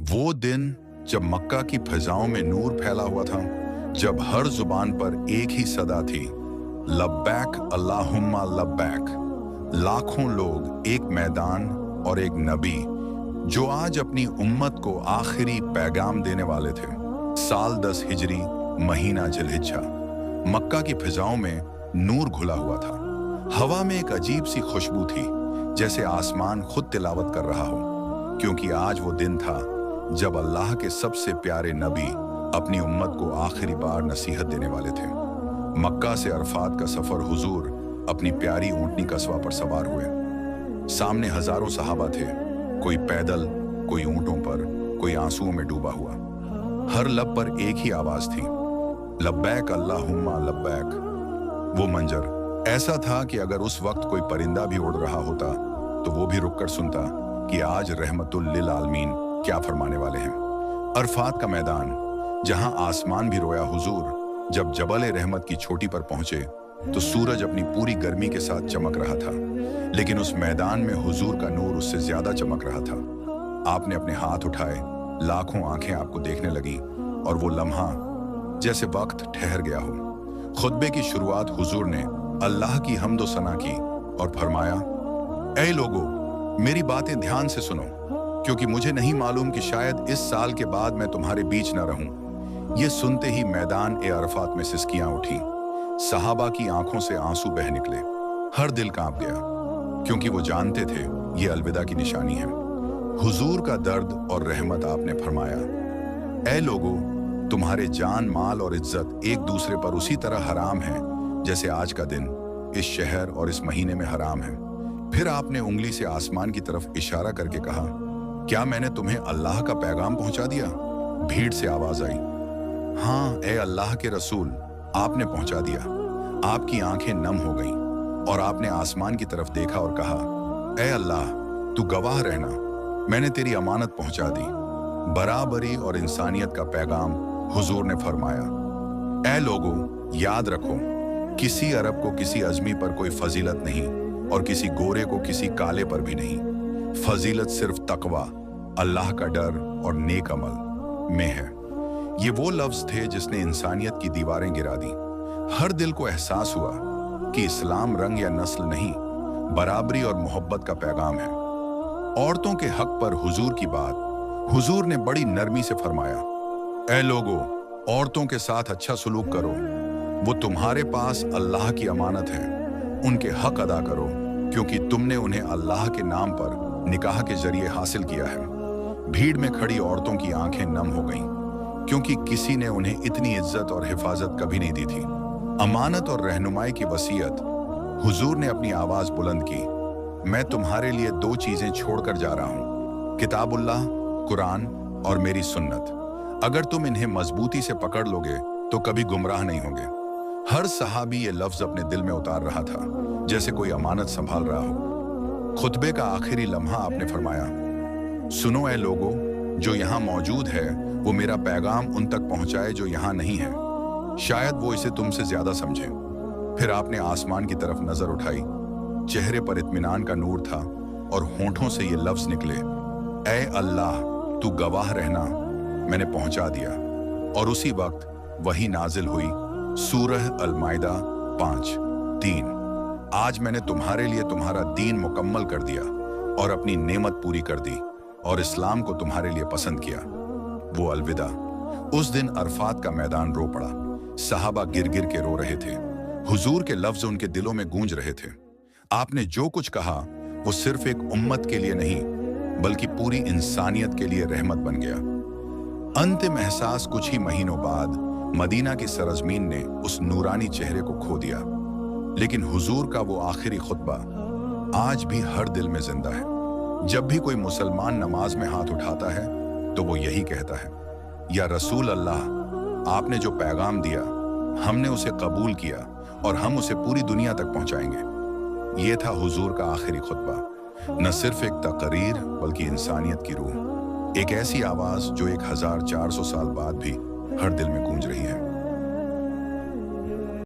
वो दिन जब मक्का की फिजाओं में नूर फैला हुआ था, जब हर जुबान पर एक ही सदा थी, लब्बैक अल्लाहुम्मा लब्बैक। लाखों लोग, एक मैदान और एक नबी जो आज अपनी उम्मत को आखिरी पैगाम देने वाले थे। साल 10 हिजरी, महीना जिलहिज्जा। मक्का की फिजाओं में नूर घुला हुआ था। हवा में एक अजीब सी खुशबू थी, जैसे आसमान खुद तिलावत कर रहा हो, क्योंकि आज वो दिन था जब अल्लाह के सबसे प्यारे नबी अपनी उम्मत को आखिरी बार नसीहत देने वाले थे। मक्का से अरफात का सफर हुजूर अपनी प्यारी ऊंटनी कस्बा पर सवार हुए। सामने हजारों सहाबा थे, कोई पैदल, कोई ऊंटों पर, कोई आंसुओं में डूबा हुआ। हर लब पर एक ही आवाज थी, लब्बैक अल्लाहुम्मा लब्बैक। वो मंजर ऐसा था कि अगर उस वक्त कोई परिंदा भी उड़ रहा होता तो वो भी रुककर सुनता कि आज रहमतुल लिल आलमीन क्या फरमाने वाले हैं। अरफात का मैदान, जहां आसमान भी रोया। हुजूर जब जबल रहमत की चोटी पर पहुंचे तो सूरज अपनी पूरी गर्मी के साथ चमक रहा था, लेकिन उस मैदान में हुजूर का नूर उससे ज्यादा चमक रहा था। आपने अपने हाथ उठाए, लाखों आंखें आपको देखने लगी, और वो लम्हा जैसे वक्त ठहर गया हो। खुतबे की शुरुआत हुजूर ने अल्लाह की हम्दो सना की और फरमाया, ऐ लोगो, मेरी बातें ध्यान से सुनो, क्योंकि मुझे नहीं मालूम कि शायद इस साल के बाद मैं तुम्हारे बीच न रहूं। ये सुनते ही मैदान ए अरफात में सिसकियां उठी। सहाबा की आंखों से आंसू बह निकले। हर दिल कांप गया, क्योंकि वो जानते थे ये अलविदा की निशानी है। हुजूर का दर्द और रहमत आपने फरमाया, ऐ लोगो, तुम्हारे जान, माल और इज्जत एक दूसरे पर उसी तरह हराम है जैसे आज का दिन इस शहर और इस महीने में हराम है। फिर आपने उंगली से आसमान की तरफ इशारा करके कहा, क्या मैंने तुम्हें अल्लाह का पैगाम पहुंचा दिया? भीड़ से आवाज आई, हाँ ए अल्लाह के रसूल, आपने पहुंचा दिया। आपकी आंखें नम हो गईं और आपने आसमान की तरफ देखा और कहा, ए अल्लाह, तू गवाह रहना, मैंने तेरी अमानत पहुंचा दी। बराबरी और इंसानियत का पैगाम हुजूर ने फरमाया। ऐ लोगों, याद रखो, किसी अरब को किसी अजमी पर कोई फजीलत नहीं, और किसी गोरे को किसी काले पर भी नहीं। फजीलत सिर्फ तकवा, अल्लाह का डर और नेक अमल में है। ये वो लफ्ज थे जिसने इंसानियत की दीवारें गिरा दी। हर दिल को एहसास हुआ कि इस्लाम रंग या नस्ल नहीं, बराबरी और मोहब्बत का पैगाम है। औरतों के हक पर हुजूर की बात, हुजूर ने बड़ी नरमी से फरमाया, ऐ लोगो, औरतों के साथ अच्छा सलूक करो, वो तुम्हारे पास अल्लाह की अमानत है। उनके हक अदा करो, क्योंकि तुमने उन्हें अल्लाह के नाम पर निकाह के जरिए हासिल किया है। भीड़ में खड़ी औरतों की आंखें नम हो गईं, क्योंकि किसी ने उन्हें इतनी इज्जत और हिफाजत कभी नहीं दी थी। अमानत और रहनुमाई की वसीयत। हुजूर ने अपनी आवाज बुलंद की, मैं तुम्हारे लिए दो चीजें छोड़कर जा रहा हूं, किताबुल्लाह कुरान और मेरी सुन्नत। अगर तुम इन्हें मजबूती से पकड़ लोगे तो कभी गुमराह नहीं होगे। हर सहाबी ये लफ्ज अपने दिल में उतार रहा था, जैसे कोई अमानत संभाल रहा हो। खुतबे का आखिरी लम्हा आपने फरमाया, सुनो ऐ लोगो, जो यहाँ मौजूद है वो मेरा पैगाम उन तक पहुंचाए जो यहाँ नहीं है, शायद वो इसे तुमसे ज्यादा समझे। फिर आपने आसमान की तरफ नजर उठाई। चेहरे पर इत्मीनान का नूर था और होंठों से ये लफ्ज निकले, ऐ अल्लाह, तू गवाह रहना, मैंने पहुंचा दिया। और उसी वक्त वही नाजिल हुई, सूरह अल-माइदा 5:3। आज मैंने तुम्हारे लिए तुम्हारा दीन मुकम्मल कर दिया और अपनी नेमत पूरी कर दी और इस्लाम को तुम्हारे लिए पसंद किया। वो अलविदा। उस दिन अरफात का मैदान रो पड़ा। सहाबा गिर गिर के रो रहे थे। हुजूर के लफ्ज उनके दिलों में गूंज रहे थे। आपने जो कुछ कहा वो सिर्फ एक उम्मत के लिए नहीं, बल्कि पूरी इंसानियत के लिए रहमत बन गया। अंतिम एहसास कुछ ही महीनों बाद मदीना की सरजमीन ने उस नूरानी चेहरे को खो दिया, लेकिन हुजूर का वो आखिरी खुतबा आज भी हर दिल में जिंदा है। जब भी कोई मुसलमान नमाज में हाथ उठाता है तो वो यही कहता है, या रसूल अल्लाह, आपने जो पैगाम दिया हमने उसे कबूल किया और हम उसे पूरी दुनिया तक पहुंचाएंगे। ये था हुजूर का आखिरी खुतबा, न सिर्फ एक तकरीर बल्कि इंसानियत की रूह। एक ऐसी आवाज जो 1400 साल बाद भी हर दिल में गूंज रही है।